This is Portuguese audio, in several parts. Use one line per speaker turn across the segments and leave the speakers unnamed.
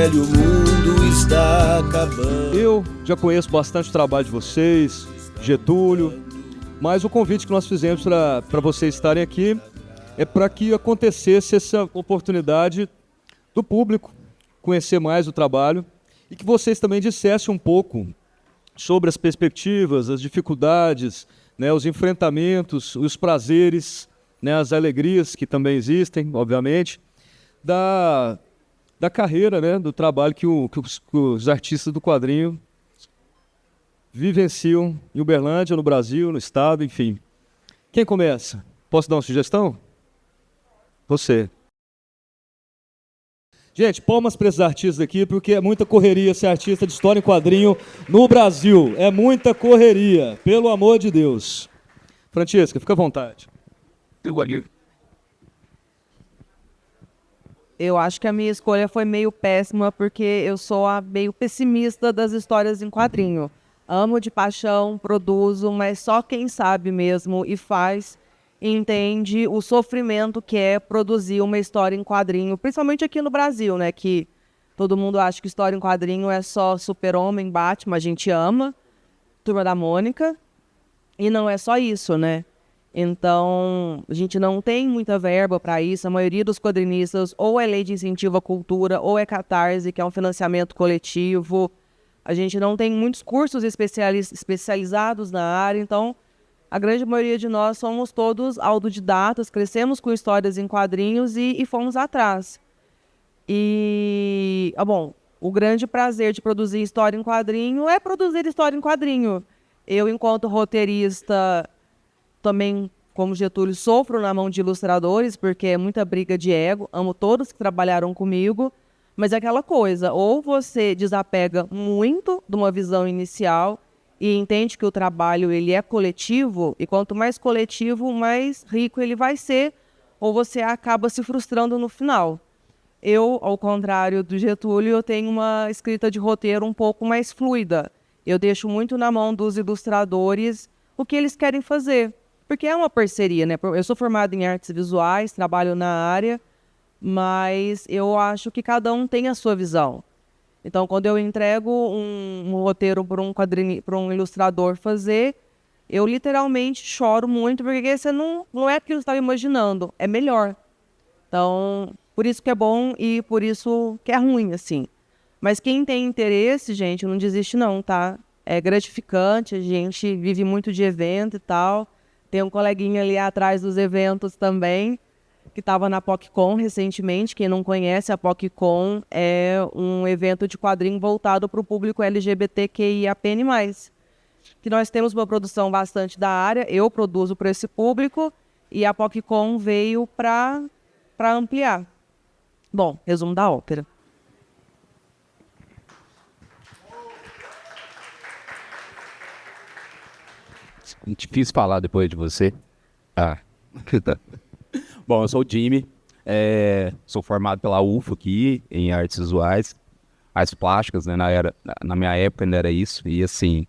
velho mundo está acabando.
Eu já conheço bastante o trabalho de vocês, Getúlio, mas o convite que nós fizemos para vocês estarem aqui é para que acontecesse essa oportunidade do público conhecer mais o trabalho e que vocês também dissessem um pouco sobre as perspectivas, as dificuldades, né, os enfrentamentos, os prazeres, né, as alegrias que também existem, obviamente, da carreira, né, do trabalho que os artistas do quadrinho vivenciam em Uberlândia, no Brasil, no estado, enfim. Quem começa? Posso dar uma sugestão? Você. Gente, palmas para esses artistas aqui, porque é muita correria ser artista de história em quadrinho no Brasil. É muita correria, pelo amor de Deus. Francisca, fica à vontade.
Eu acho que a minha escolha foi meio péssima, porque eu sou a meio pessimista das histórias em quadrinho. Amo de paixão, produzo, mas só quem sabe mesmo e faz entende o sofrimento que é produzir uma história em quadrinho, principalmente aqui no Brasil, né? Que todo mundo acha que história em quadrinho é só Super-Homem, Batman, a gente ama, Turma da Mônica, e não é só isso, né? Então, a gente não tem muita verba para isso. A maioria dos quadrinistas ou é lei de incentivo à cultura ou é Catarse, que é um financiamento coletivo. A gente não tem muitos cursos especializados na área, então a grande maioria de nós somos todos autodidatas, crescemos com histórias em quadrinhos e fomos atrás. E, bom, o grande prazer de produzir história em quadrinho é produzir história em quadrinho. Eu, enquanto roteirista, também, como Getúlio, sofro na mão de ilustradores, porque é muita briga de ego. Amo todos que trabalharam comigo, mas é aquela coisa, ou você desapega muito de uma visão inicial e entende que o trabalho ele é coletivo, e quanto mais coletivo, mais rico ele vai ser, ou você acaba se frustrando no final. Eu, ao contrário do Getúlio, eu tenho uma escrita de roteiro um pouco mais fluida. Eu deixo muito na mão dos ilustradores o que eles querem fazer, porque é uma parceria, né? Eu sou formada em artes visuais, trabalho na área, mas eu acho que cada um tem a sua visão. Então, quando eu entrego um roteiro para um ilustrador fazer, eu literalmente choro muito, porque você não é aquilo que você estava imaginando, é melhor. Então, por isso que é bom e por isso que é ruim, assim. Mas quem tem interesse, gente, não desiste não, tá? É gratificante, a gente vive muito de evento e tal. Tem um coleguinha ali atrás dos eventos também, que estava na PocCon recentemente. Quem não conhece, a PocCon é um evento de quadrinho voltado para o público LGBTQIAPN+. Que nós temos uma produção bastante da área, eu produzo para esse público, e a PocCon veio para ampliar. Bom, resumo da ópera.
Difícil falar depois de você. Bom, eu sou o Jimmy, sou formado pela UFO aqui em artes visuais, artes plásticas, né? Na minha época ainda era isso. E assim,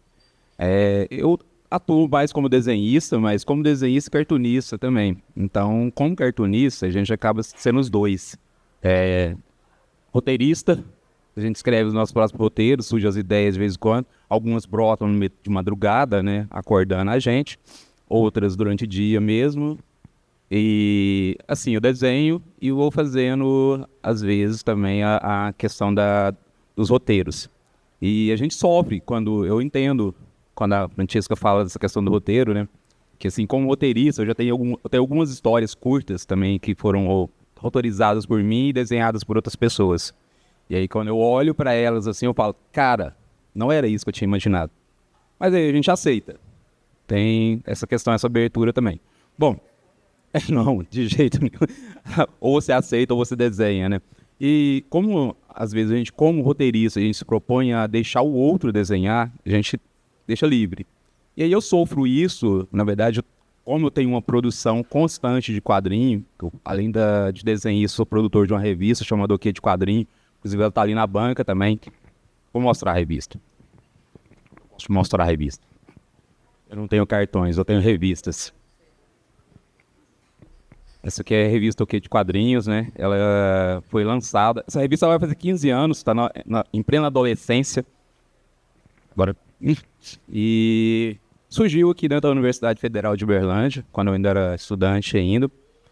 eu atuo mais como desenhista, mas como desenhista e cartunista também. Então, como cartunista, a gente acaba sendo os dois. Roteirista, a gente escreve os nossos próprios roteiros, surge as ideias de vez em quando. Algumas brotam no meio de madrugada, né, acordando a gente. Outras durante o dia mesmo. E, assim, eu desenho e vou fazendo, às vezes, também a questão dos roteiros. E a gente sofre quando eu entendo, quando a Francisca fala dessa questão do roteiro, né? Que, assim, como roteirista, eu tenho algumas histórias curtas também que foram roteirizadas por mim e desenhadas por outras pessoas. E aí, quando eu olho para elas, assim, eu falo, cara, não era isso que eu tinha imaginado. Mas aí a gente aceita. Tem essa questão, essa abertura também. Bom, não, de jeito nenhum. Ou você aceita ou você desenha, né? E como, às vezes, a gente, como roteirista, a gente se propõe a deixar o outro desenhar, a gente deixa livre. E aí eu sofro isso, na verdade, como eu tenho uma produção constante de quadrinho, além de desenhista, sou produtor de uma revista chamada O Que de Quadrinho, inclusive ela está ali na banca também. Vou mostrar a revista. Posso mostrar a revista. Eu não tenho cartões, eu tenho revistas. Essa aqui é a revista O Que de Quadrinhos, né? Ela foi lançada... Essa revista vai fazer 15 anos, está em plena adolescência. Agora... E surgiu aqui dentro da Universidade Federal de Uberlândia, quando eu ainda era estudante ainda.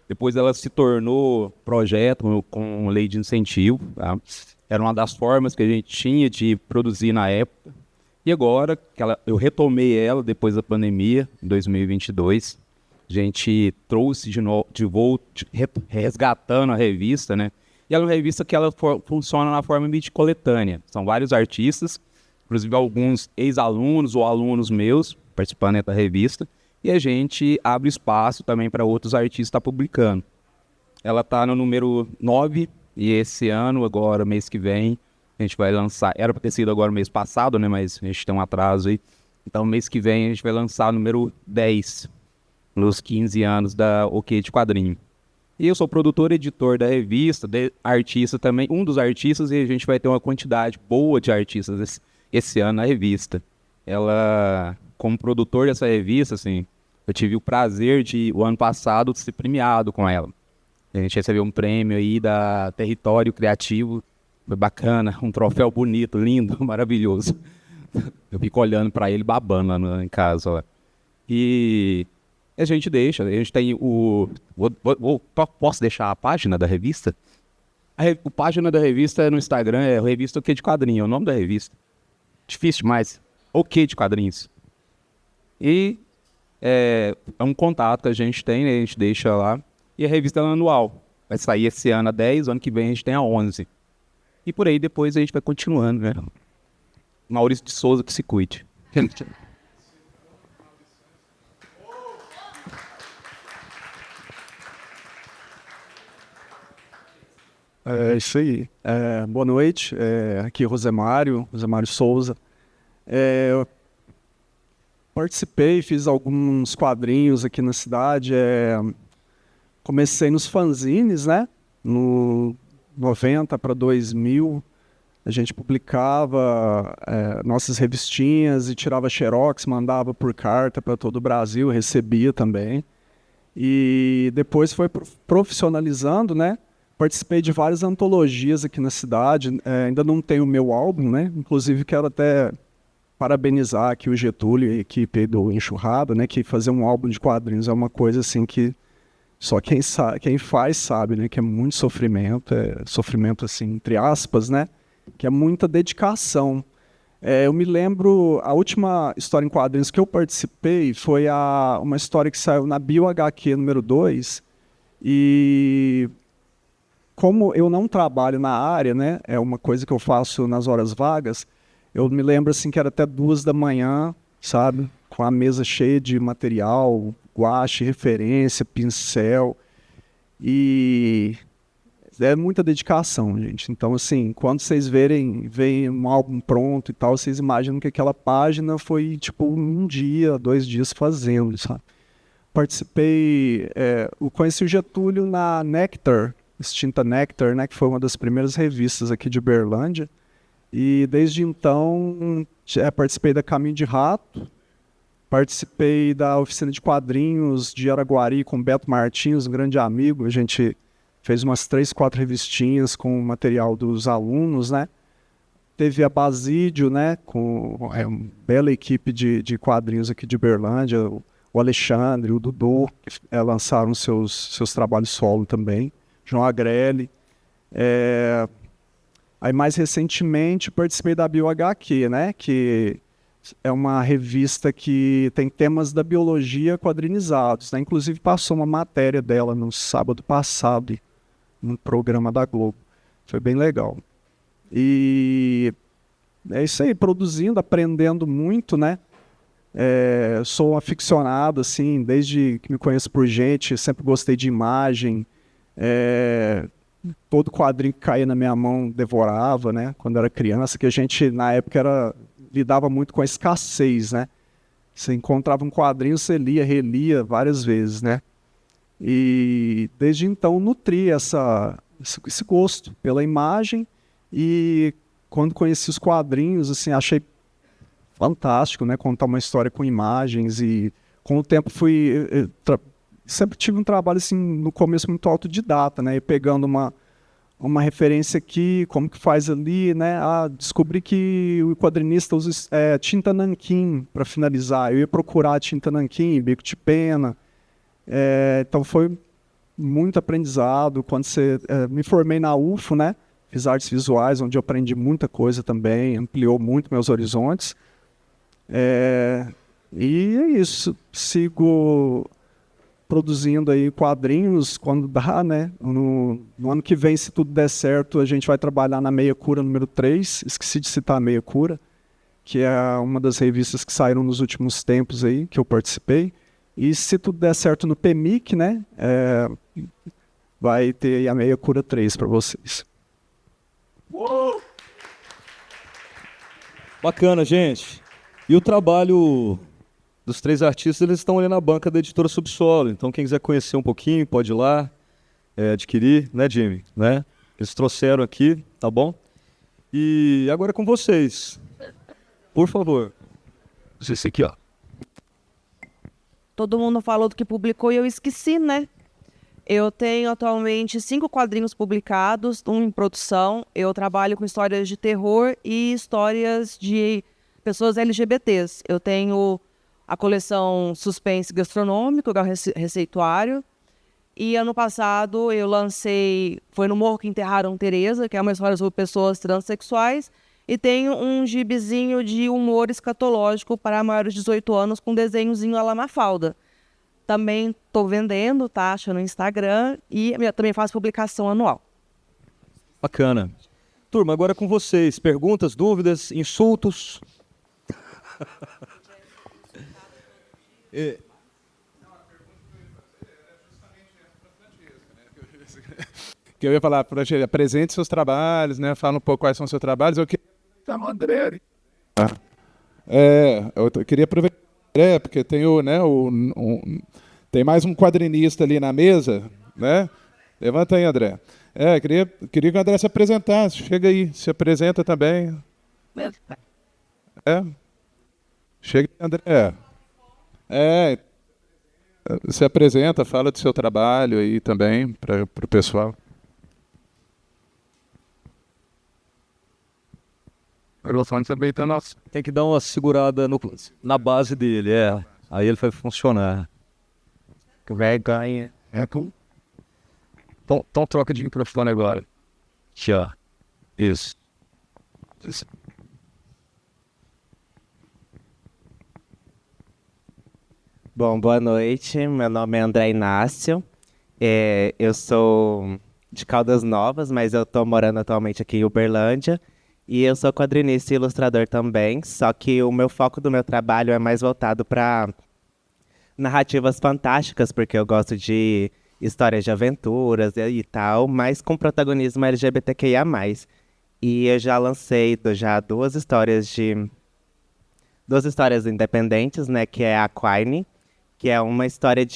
Depois ela se tornou projeto com lei de incentivo, tá? Era uma das formas que a gente tinha de produzir na época. E agora, eu retomei ela depois da pandemia, em 2022. A gente trouxe de volta, resgatando a revista, né? E ela é uma revista que ela funciona na forma de coletânea. São vários artistas, inclusive alguns ex-alunos ou alunos meus participando da revista. E a gente abre espaço também para outros artistas estar publicando. Ela está no número 9 e esse ano, agora, mês que vem, a gente vai lançar. Era para ter sido agora mês passado, né? Mas a gente tem um atraso aí. Então, mês que vem, a gente vai lançar o número 10, nos 15 anos da OK de Quadrinho. E eu sou produtor e editor da revista, artista também, um dos artistas, e a gente vai ter uma quantidade boa de artistas esse ano na revista. Ela, como produtor dessa revista, assim, eu tive o prazer de, o ano passado, ser premiado com ela. A gente recebeu um prêmio aí da Território Criativo, foi bacana, um troféu bonito, lindo, maravilhoso. Eu fico olhando para ele, babando lá em casa, ó. E a gente tem o... Posso deixar a página da revista? A página da revista no Instagram é Revista OK de Quadrinho, é o nome da revista. Difícil demais. OK de Quadrinhos. E é um contato que a gente tem, né? A gente deixa lá. E a revista é anual. Vai sair esse ano a 10, ano que vem a gente tem a 11. E por aí depois a gente vai continuando, né? Maurício de Souza que se cuide.
É isso aí. Boa noite. Aqui é Rosemário Souza. Eu participei, fiz alguns quadrinhos aqui na cidade. Comecei nos fanzines, né? No 90 para 2000, a gente publicava nossas revistinhas e tirava xerox, mandava por carta para todo o Brasil, recebia também. E depois foi profissionalizando, né? Participei de várias antologias aqui na cidade, ainda não tenho o meu álbum, né? Inclusive quero até parabenizar aqui o Getúlio e a equipe do Enxurrada, né? Que fazer um álbum de quadrinhos é uma coisa assim que só quem faz sabe, né? Que é muito sofrimento, sofrimento assim, entre aspas, né? Que é muita dedicação. Eu me lembro, a última história em quadrinhos que eu participei foi uma história que saiu na Bio HQ número 2, e como eu não trabalho na área, né? É uma coisa que eu faço nas horas vagas, eu me lembro assim que era até 2 da manhã, sabe? Com a mesa cheia de material, guache, referência, pincel, e é muita dedicação, gente. Então, assim, quando vocês veem um álbum pronto e tal, vocês imaginam que aquela página foi, tipo, 1 dia, 2 dias fazendo, sabe? Participei, eu conheci o Getúlio na Nectar, extinta Nectar, né, que foi uma das primeiras revistas aqui de Uberlândia, e desde então participei da Caminho de Rato, participei da oficina de quadrinhos de Araguari com Beto Martins, um grande amigo. A gente fez umas 3, 4 revistinhas com o material dos alunos, né? Teve a Basídio, né? Com uma bela equipe de quadrinhos aqui de Uberlândia. O Alexandre, o Dudu, que lançaram seus trabalhos solo também. João Agrelli. Aí mais recentemente participei da Bio HQ, né? Que é uma revista que tem temas da biologia quadrinizados, né? Inclusive passou uma matéria dela no sábado passado, no programa da Globo. Foi bem legal. E é isso aí, produzindo, aprendendo muito, né? Sou um aficionado, assim, desde que me conheço por gente, sempre gostei de imagem. Todo quadrinho que caía na minha mão devorava, né? Quando era criança, que a gente, na época, lidava muito com a escassez, né? Você encontrava um quadrinho, você lia, relia várias vezes, né? E desde então nutri esse gosto pela imagem, e quando conheci os quadrinhos, assim, achei fantástico, né? Contar uma história com imagens, e com o tempo fui sempre tive um trabalho, assim, no começo muito autodidata, né? E pegando uma referência aqui, como que faz ali, né? Descobri que o quadrinista usa tinta nanquim para finalizar. Eu ia procurar tinta nanquim, bico de pena. Então foi muito aprendizado. Quando me formei na UFO, né? Fiz artes visuais, onde eu aprendi muita coisa também, ampliou muito meus horizontes. E é isso. Sigo produzindo aí quadrinhos quando dá, né? No ano que vem, se tudo der certo, a gente vai trabalhar na Meia Cura número 3. Esqueci de citar a Meia Cura, que é uma das revistas que saíram nos últimos tempos aí, que eu participei. E se tudo der certo no PMIC, né? Vai ter aí a Meia Cura 3 para vocês.
Bacana, gente. E o trabalho dos 3 artistas, eles estão ali na banca da editora Subsolo. Então, quem quiser conhecer um pouquinho, pode ir lá, adquirir, né, Jimmy? Né? Eles trouxeram aqui, tá bom? E agora é com vocês. Por favor.
Esse aqui, ó.
Todo mundo falou do que publicou e eu esqueci, né? Eu tenho atualmente 5 quadrinhos publicados, um em produção. Eu trabalho com histórias de terror e histórias de pessoas LGBTs. Eu tenho a coleção Suspense Gastronômico, que é o Receituário. E ano passado eu lancei, foi no Morro que Enterraram Teresa, que é uma história sobre pessoas transexuais. E tenho um gibizinho de humor escatológico para maiores de 18 anos com desenhozinho à la Mafalda. Também estou vendendo, taxa no Instagram e também faço publicação anual.
Bacana. Turma, agora é com vocês. Perguntas, dúvidas, insultos?
Que eu ia falar para ele, apresente seus trabalhos, né? Fala um pouco quais são os seus trabalhos. Eu queria...
André.
Eu queria aproveitar, André, porque tem tem mais um quadrinista ali na mesa, né? Levanta aí, André. Queria que o André se apresentasse. Chega aí, se apresenta também. Chega aí, André. Se apresenta, fala do seu trabalho aí também para o pessoal.
Tem que dar uma segurada na base dele, Aí ele vai funcionar.
Que vergonha. Então troca de microfone agora. Aqui, ó. Isso.
Bom, boa noite. Meu nome é André Inácio. Eu sou de Caldas Novas, mas eu estou morando atualmente aqui em Uberlândia. E eu sou quadrinista e ilustrador também, só que o meu foco do meu trabalho é mais voltado para narrativas fantásticas, porque eu gosto de histórias de aventuras e tal, mas com protagonismo LGBTQIA+. E eu já lancei duas histórias independentes, né, que é a Quine, que é uma história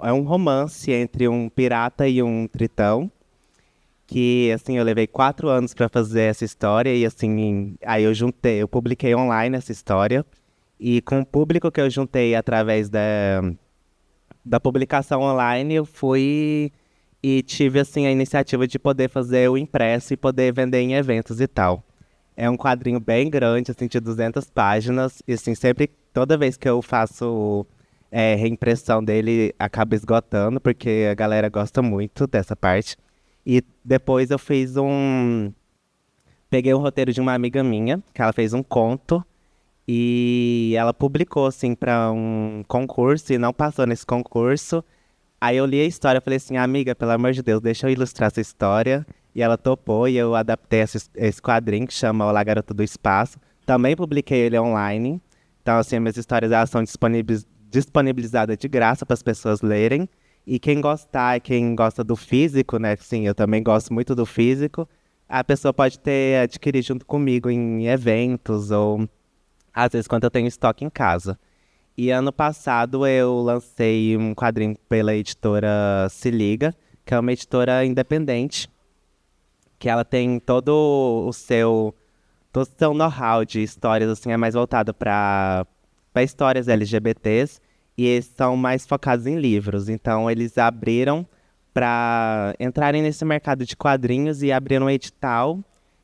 é um romance entre um pirata e um tritão, que, assim, eu levei 4 anos para fazer essa história e, assim, aí eu publiquei online essa história e com o público que eu juntei através da publicação online, eu fui e tive, assim, a iniciativa de poder fazer o impresso e poder vender em eventos e tal. É um quadrinho bem grande, assim, de 200 páginas e, assim, toda vez que eu faço reimpressão dele, acaba esgotando, porque a galera gosta muito dessa parte. E depois eu peguei um roteiro de uma amiga minha, que ela fez um conto, e ela publicou, assim, para um concurso, e não passou nesse concurso. Aí eu li a história, falei assim, amiga, pelo amor de Deus, deixa eu ilustrar essa história. E ela topou, e eu adaptei esse quadrinho, que chama Olá, Garota do Espaço. Também publiquei ele online. Então, assim, minhas histórias elas são disponibilizadas de graça para as pessoas lerem. E quem gosta do físico, né? Sim, eu também gosto muito do físico. A pessoa pode adquirir junto comigo em eventos ou, às vezes, quando eu tenho estoque em casa. E ano passado eu lancei um quadrinho pela editora Se Liga, que é uma editora independente, que ela tem todo o seu know-how de histórias, assim, é mais voltado para histórias LGBTs. e eles são mais focados em livros. Então, eles abriram para entrarem nesse mercado de quadrinhos e abriram um edital.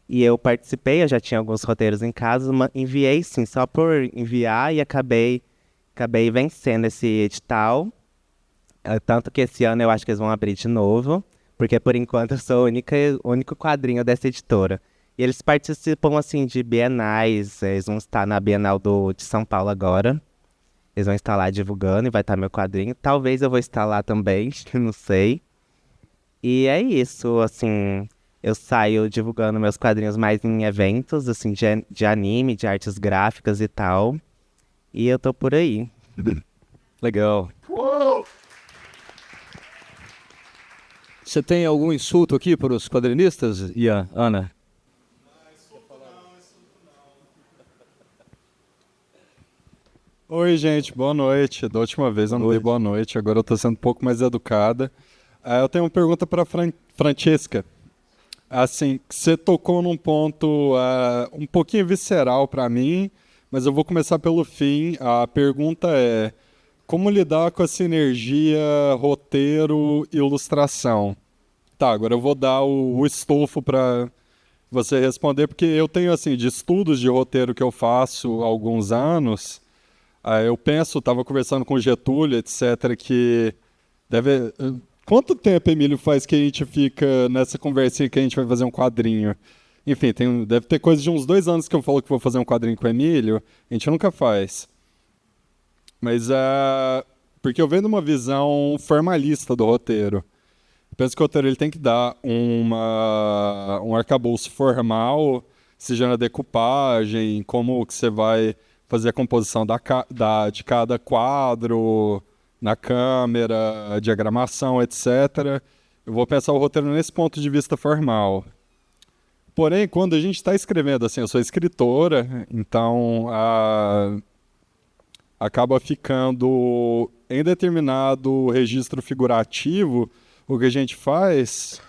E eu participei, eu já tinha alguns roteiros em casa, enviei sim, só por enviar e acabei vencendo esse edital. Tanto que esse ano eu acho que eles vão abrir de novo, porque por enquanto eu sou o único quadrinho dessa editora. E eles participam, assim, de bienais, eles vão estar na Bienal de São Paulo agora. Eles vão estar lá divulgando e vai estar meu quadrinho. Talvez eu vou estar lá também, não sei. E é isso, assim, eu saio divulgando meus quadrinhos mais em eventos, assim, de anime, de artes gráficas e tal. E eu tô por aí.
Legal. Você tem algum insulto aqui para os quadrinistas, Ian, Ana?
Oi, gente, boa noite. Da última vez eu não dei boa noite, agora eu tô sendo um pouco mais educada. Eu tenho uma pergunta para Francesca. Assim, você tocou num ponto um pouquinho visceral para mim, mas eu vou começar pelo fim. A pergunta é: como lidar com a sinergia roteiro e ilustração? Tá, agora eu vou dar o estofo para você responder, porque eu tenho, assim, de estudos de roteiro que eu faço há alguns anos. Eu penso, estava conversando com o Getúlio, etc., que deve... Quanto tempo, Emílio, faz que a gente fica nessa conversinha que a gente vai fazer um quadrinho? Enfim, deve ter coisa de uns 2 anos que eu falo que vou fazer um quadrinho com o Emílio, a gente nunca faz. Mas porque eu venho de uma visão formalista do roteiro. Eu penso que o roteiro ele tem que dar um arcabouço formal, seja na decupagem, como que você vai fazer a composição de cada quadro, na câmera, a diagramação, etc. Eu vou pensar o roteiro nesse ponto de vista formal. Porém, quando a gente está escrevendo, assim, eu sou escritora, então acaba ficando em determinado registro figurativo o que a gente faz,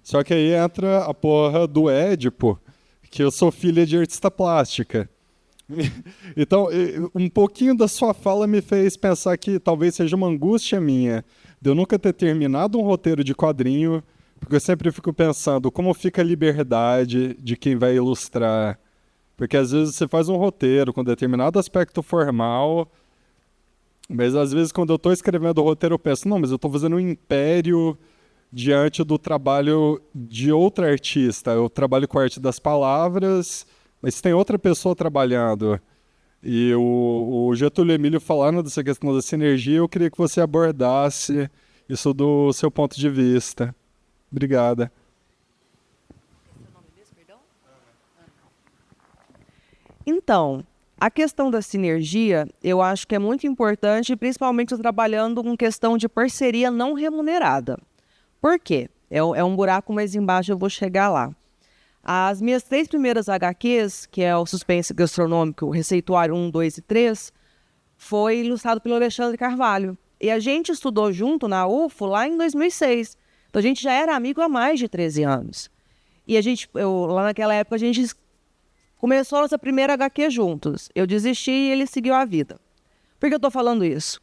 só que aí entra a porra do Édipo, que eu sou filha de artista plástica. Então, um pouquinho da sua fala me fez pensar que talvez seja uma angústia minha de eu nunca ter terminado um roteiro de quadrinho, porque eu sempre fico pensando como fica a liberdade de quem vai ilustrar. Porque às vezes você faz um roteiro com determinado aspecto formal, mas às vezes quando eu estou escrevendo o roteiro eu penso, não, mas eu estou fazendo um império diante do trabalho de outra artista. Eu trabalho com a arte das palavras, mas tem outra pessoa trabalhando. E o Getúlio e Emílio falaram dessa questão da sinergia, eu queria que você abordasse isso do seu ponto de vista. Obrigada.
Então, a questão da sinergia, eu acho que é muito importante, principalmente trabalhando com questão de parceria não remunerada. Por quê? É um buraco mais embaixo, eu vou chegar lá. As minhas 3 primeiras HQs, que é o Suspense Gastronômico, o Receituário 1, 2 e 3, foi ilustrado pelo Alexandre Carvalho. E a gente estudou junto na UFO lá em 2006. Então a gente já era amigo há mais de 13 anos. E lá naquela época a gente começou a nossa primeira HQ juntos. Eu desisti e ele seguiu a vida. Por que eu estou falando isso?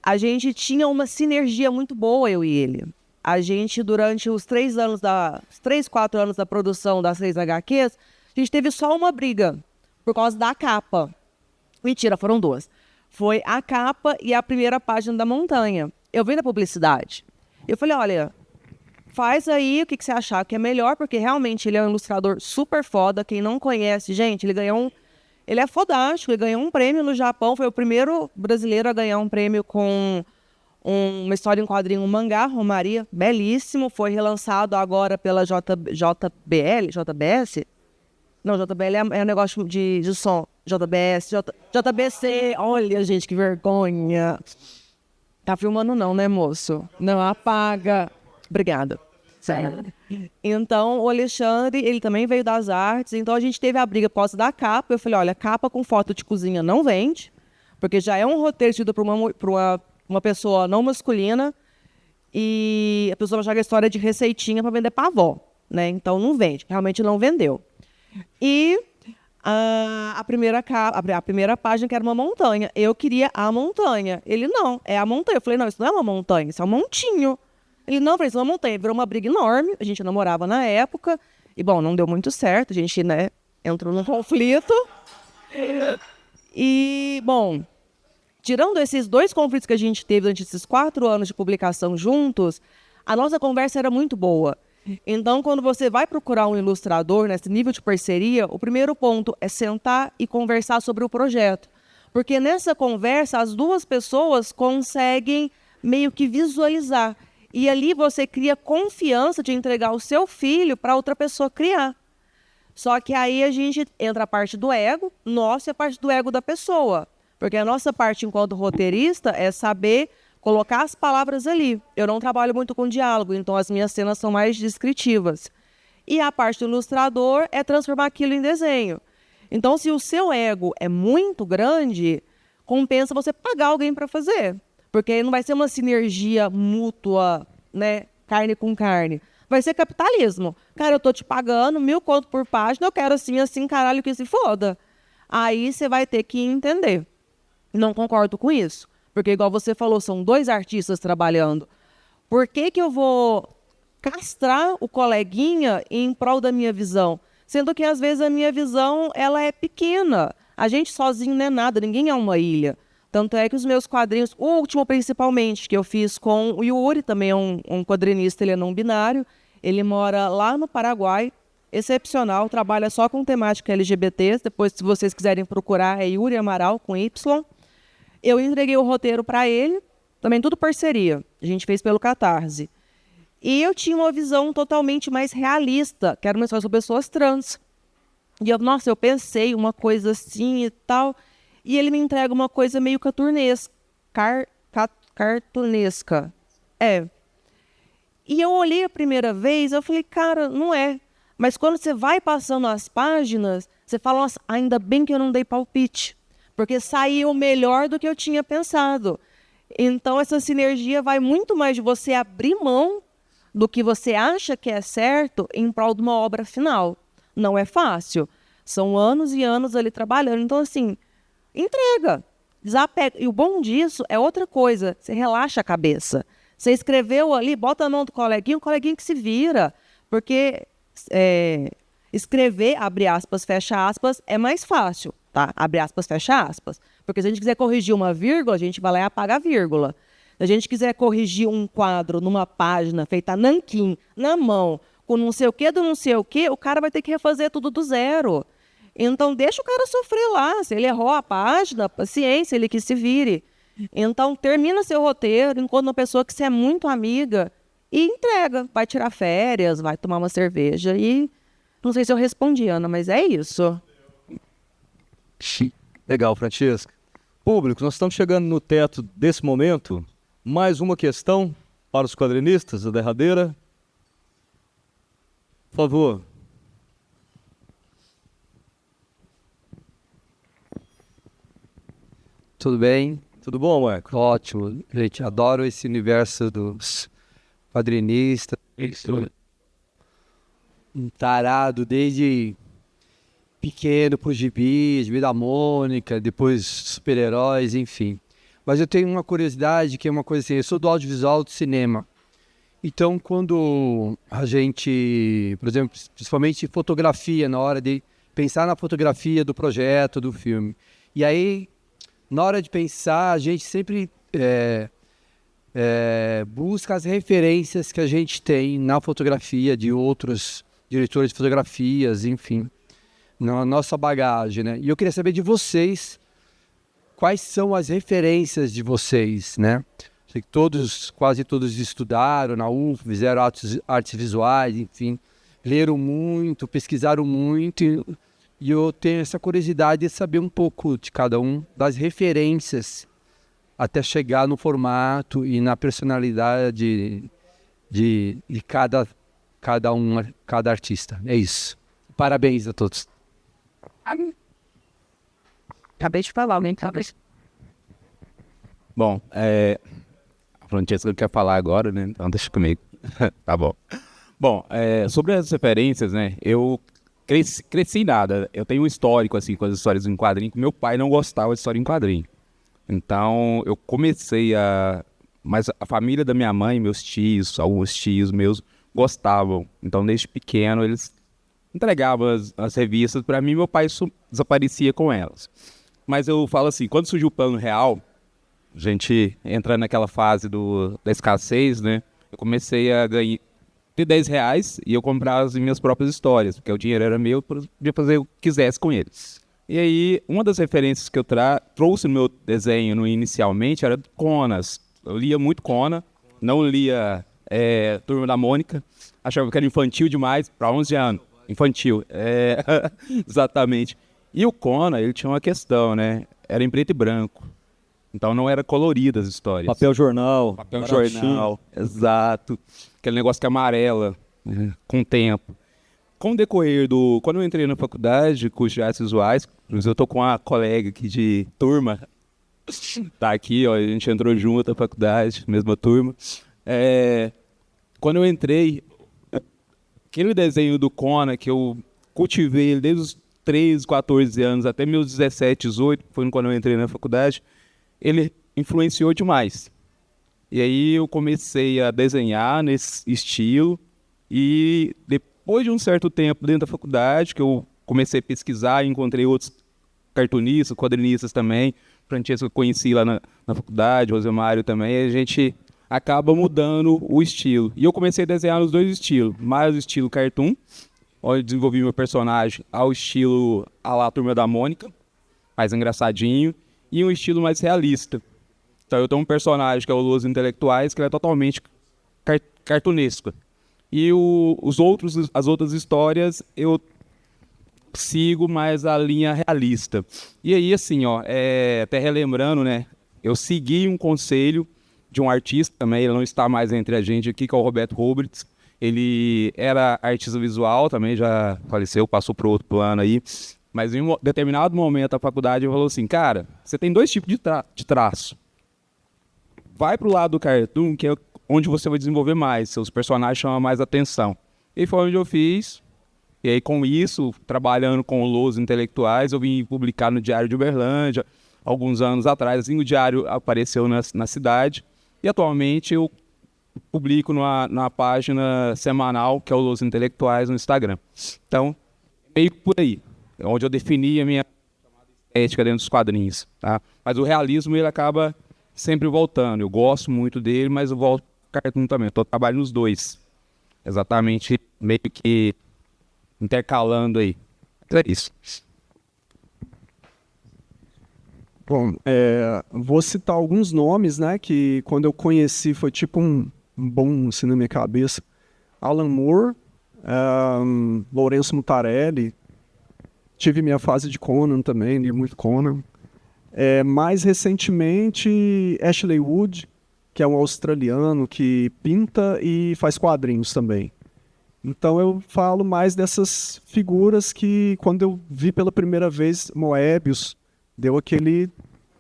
A gente tinha uma sinergia muito boa, eu e ele. A gente, durante os 4 anos da produção das 3 HQs, a gente teve só uma briga por causa da capa. Mentira, foram 2. Foi a capa e a primeira página da montanha. Eu vi na publicidade. Eu falei, olha, faz aí o que você achar que é melhor, porque realmente ele é um ilustrador super foda. Quem não conhece, gente, ele é fodástico, ele ganhou um prêmio no Japão, foi o primeiro brasileiro a ganhar um prêmio com uma história em quadrinho, um mangá, Romaria, belíssimo, foi relançado agora pela JBS? Não, JBL é um negócio de som, JBC, olha, gente, que vergonha. Tá filmando não, né, moço? Não, apaga. Obrigada. Sério. Então, o Alexandre, ele também veio das artes, então a gente teve a briga por causa da capa. Eu falei, olha, capa com foto de cozinha não vende, porque já é um roteiro escrito por uma pessoa não masculina e a pessoa vai jogar a história de receitinha para vender para avó, né? Então não vende, realmente não vendeu. E a primeira página que era uma montanha. Eu queria a montanha. Ele, não, é a montanha. Eu falei, não, isso não é uma montanha, isso é um montinho. Ele, não, eu falei, isso é uma montanha. Virou uma briga enorme, a gente namorava na época, e, bom, não deu muito certo, a gente, né, entrou num conflito. E, bom, tirando esses 2 conflitos que a gente teve durante esses 4 anos de publicação juntos, a nossa conversa era muito boa. Então, quando você vai procurar um ilustrador nesse nível de parceria, o primeiro ponto é sentar e conversar sobre o projeto. Porque nessa conversa, as 2 pessoas conseguem meio que visualizar. E ali você cria confiança de entregar o seu filho para outra pessoa criar. Só que aí a gente entra a parte do ego, nossa, e a parte do ego da pessoa. Porque a nossa parte enquanto roteirista é saber colocar as palavras ali. Eu não trabalho muito com diálogo, então as minhas cenas são mais descritivas. E a parte do ilustrador é transformar aquilo em desenho. Então, se o seu ego é muito grande, compensa você pagar alguém para fazer. Porque aí não vai ser uma sinergia mútua, né? Carne com carne. Vai ser capitalismo. Cara, eu tô te pagando 1.000 conto por página, eu quero assim, caralho, que se foda. Aí você vai ter que entender. Não concordo com isso. Porque, igual você falou, são 2 artistas trabalhando. Por que eu vou castrar o coleguinha em prol da minha visão? Sendo que, às vezes, a minha visão ela é pequena. A gente sozinho não é nada, ninguém é uma ilha. Tanto é que os meus quadrinhos, o último principalmente, que eu fiz com o Yuri, também é um quadrinista, ele é não binário. Ele mora lá no Paraguai, excepcional, trabalha só com temática LGBT. Depois, se vocês quiserem procurar, é Yuri Amaral, com Y. Eu entreguei o roteiro para ele, também tudo parceria. A gente fez pelo Catarse. E eu tinha uma visão totalmente mais realista, que era uma história sobre pessoas trans. E eu pensei uma coisa assim e tal. E ele me entrega uma coisa meio cartunesca. Cartunesca. É. E eu olhei a primeira vez, eu falei, cara, não é. Mas quando você vai passando as páginas, você fala, nossa, ainda bem que eu não dei palpite. Porque saiu melhor do que eu tinha pensado. Então, essa sinergia vai muito mais de você abrir mão do que você acha que é certo em prol de uma obra final. Não é fácil. São anos e anos ali trabalhando. Então, assim, entrega, desapega. E o bom disso é outra coisa. Você relaxa a cabeça. Você escreveu ali, bota a mão do coleguinha, o coleguinha que se vira. Porque escrever, abre aspas, fecha aspas, é mais fácil. Tá? Abre aspas, fecha aspas. Porque se a gente quiser corrigir uma vírgula, a gente vai lá e apaga a vírgula. Se a gente quiser corrigir um quadro numa página feita nanquim, na mão, com não sei o que do não sei o que, o cara vai ter que refazer tudo do zero. Então, deixa o cara sofrer lá. Se ele errou a página, paciência, ele que se vire. Então, termina seu roteiro, enquanto uma pessoa que você é muito amiga, e entrega. Vai tirar férias, vai tomar uma cerveja. E não sei se eu respondi, Ana, mas é isso.
Legal, Francesca. Público, nós estamos chegando no teto desse momento. Mais uma questão para os quadrinistas, a derradeira. Por favor.
Tudo bem?
Tudo bom, Marco?
Ótimo. Gente, adoro esse universo dos quadrinistas. Um tarado desde pequeno pro gibi da Mônica, depois super-heróis, enfim. Mas eu tenho uma curiosidade, que é uma coisa assim, eu sou do audiovisual do cinema. Então, quando a gente, por exemplo, principalmente fotografia, na hora de pensar na fotografia do projeto, do filme. E aí, na hora de pensar, a gente sempre busca as referências que a gente tem na fotografia de outros diretores de fotografias, enfim, na nossa bagagem, né? E eu queria saber de vocês, quais são as referências de vocês, né? Sei que quase todos estudaram na UF, fizeram artes visuais, enfim, leram muito, pesquisaram muito, e eu tenho essa curiosidade de saber um pouco de cada um, das referências, até chegar no formato e na personalidade de cada artista. É isso. Parabéns a todos.
Acabei de falar, alguém acabei de...
Bom, a Francesca quer falar agora, né? Então deixa comigo. Tá bom. Bom, sobre as referências, né? Eu cresci nada. Eu tenho um histórico, assim, com as histórias em quadrinho, que meu pai não gostava de história em quadrinho. Então, eu comecei a... Mas a família da minha mãe, meus tios, alguns tios meus, gostavam. Então, desde pequeno, eles entregavam as revistas para mim e meu pai desaparecia com elas. Mas eu falo assim, quando surgiu o Plano Real, a gente entrando naquela fase da escassez, né? Eu comecei a ganhar... ter R$10 e eu comprava as minhas próprias histórias, porque o dinheiro era meu, eu podia fazer o que quisesse com eles. E aí, uma das referências que eu trouxe no meu desenho inicialmente era Conan. Eu lia muito Conan, não lia Turma da Mônica, achava que era infantil demais, para 11 anos, infantil, exatamente. E o Conan, ele tinha uma questão, né? Era em preto e branco, então não era colorida as histórias.
Papel jornal.
Papel jornal, exato. Aquele negócio que amarela, com o tempo. Com o decorrer quando eu entrei na faculdade, curso de artes visuais, eu tô com uma colega aqui de turma, tá aqui, ó, a gente entrou junto na faculdade, mesma turma. Quando eu entrei, aquele desenho do Conan, que eu cultivei ele desde os 13, 14 anos até meus 17, 18, foi quando eu entrei na faculdade, ele influenciou demais. E aí eu comecei a desenhar nesse estilo e depois de um certo tempo dentro da faculdade, que eu comecei a pesquisar e encontrei outros cartunistas, quadrinistas também, Francesco eu conheci lá na faculdade, Rosemário também, a gente acaba mudando o estilo. E eu comecei a desenhar nos dois estilos, mais o estilo cartoon, onde eu desenvolvi meu personagem ao estilo à la Turma da Mônica, mais engraçadinho, e um estilo mais realista. Então eu tenho um personagem que é o Los Intelectuais, que ele é totalmente cartunesco. E as outras histórias eu sigo mais a linha realista. E aí, assim, ó, até relembrando, né, eu segui um conselho de um artista também, ele não está mais entre a gente aqui, que é o Roberto Roberts. Ele era artista visual também, já faleceu, passou para outro plano aí. Mas em um determinado momento a faculdade falou assim, cara, você tem dois tipos de traço. Vai pro lado do cartoon, que é onde você vai desenvolver mais, seus personagens chamam mais atenção. E foi onde eu fiz. E aí, com isso, trabalhando com Los Intelectuais, eu vim publicar no Diário de Uberlândia, alguns anos atrás. Assim, o diário apareceu na cidade. E atualmente eu publico na página semanal, que é o Los Intelectuais, no Instagram. Então, meio por aí. É onde eu defini a minha ética dentro dos quadrinhos. Tá? Mas o realismo, ele acaba sempre voltando. Eu gosto muito dele, mas eu volto para o cartoon também. Estou trabalhando nos dois. Exatamente, meio que intercalando aí. É isso.
Bom, vou citar alguns nomes, né, que quando eu conheci foi tipo um bom assim na minha cabeça. Alan Moore, Lourenço Mutarelli, tive minha fase de Conan também, li muito Conan. Mais recentemente, Ashley Wood, que é um australiano que pinta e faz quadrinhos também. Então eu falo mais dessas figuras que, quando eu vi pela primeira vez Moebius, deu aquele...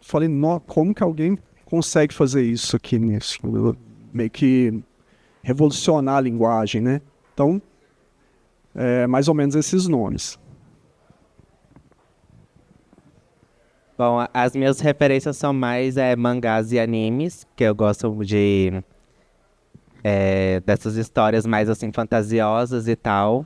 Falei, como que alguém consegue fazer isso aqui nisso? Meio que revolucionar a linguagem, né? Então, mais ou menos esses nomes.
Bom, as minhas referências são mais mangás e animes, que eu gosto de dessas histórias mais assim fantasiosas e tal.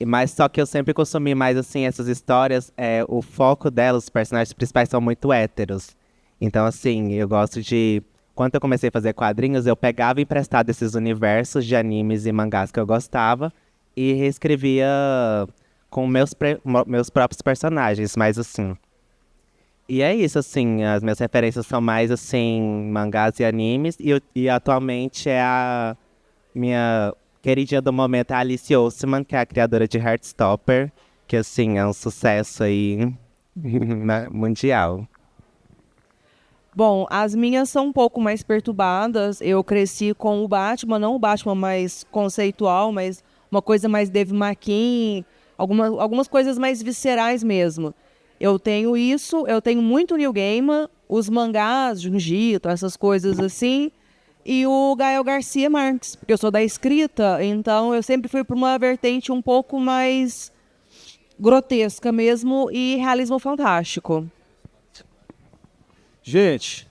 Mas só que eu sempre consumi mais assim essas histórias, o foco delas, os personagens principais são muito héteros. Então assim, eu gosto de... Quando eu comecei a fazer quadrinhos, eu pegava emprestado esses universos de animes e mangás que eu gostava e reescrevia com meus próprios personagens, mas assim... E é isso, assim, as minhas referências são mais, assim, mangás e animes. E atualmente a minha queridinha do momento é a Alice Oseman, que é a criadora de Heartstopper, que, assim, é um sucesso aí mundial.
Bom, as minhas são um pouco mais perturbadas. Eu cresci com o Batman, não o Batman mais conceitual, mas uma coisa mais Dave McKean, algumas coisas mais viscerais mesmo. Eu tenho isso, eu tenho muito Neil Gaiman, os mangás, Junjito, essas coisas assim, e o Gael Garcia Marques, porque eu sou da escrita, então eu sempre fui para uma vertente um pouco mais grotesca mesmo e realismo fantástico.
Gente,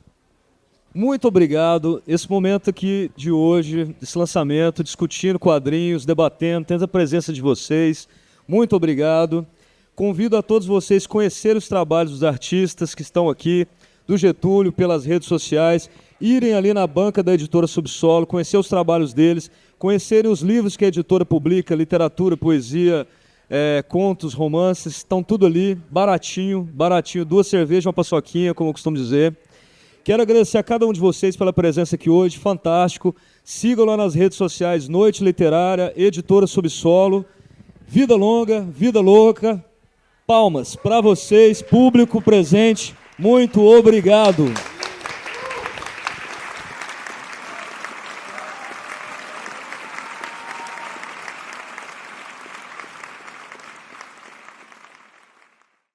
muito obrigado. Esse momento aqui de hoje, esse lançamento, discutindo quadrinhos, debatendo, tendo a presença de vocês. Muito obrigado. Convido a todos vocês a conhecerem os trabalhos dos artistas que estão aqui, do Getúlio, pelas redes sociais, irem ali na banca da editora Subsolo, conhecer os trabalhos deles, conhecerem os livros que a editora publica, literatura, poesia, contos, romances, estão tudo ali, baratinho, baratinho, 2 cervejas, uma paçoquinha, como eu costumo dizer. Quero agradecer a cada um de vocês pela presença aqui hoje, fantástico. Sigam lá nas redes sociais, Noite Literária, Editora Subsolo. Vida longa, vida louca. Palmas para vocês, público presente. Muito obrigado.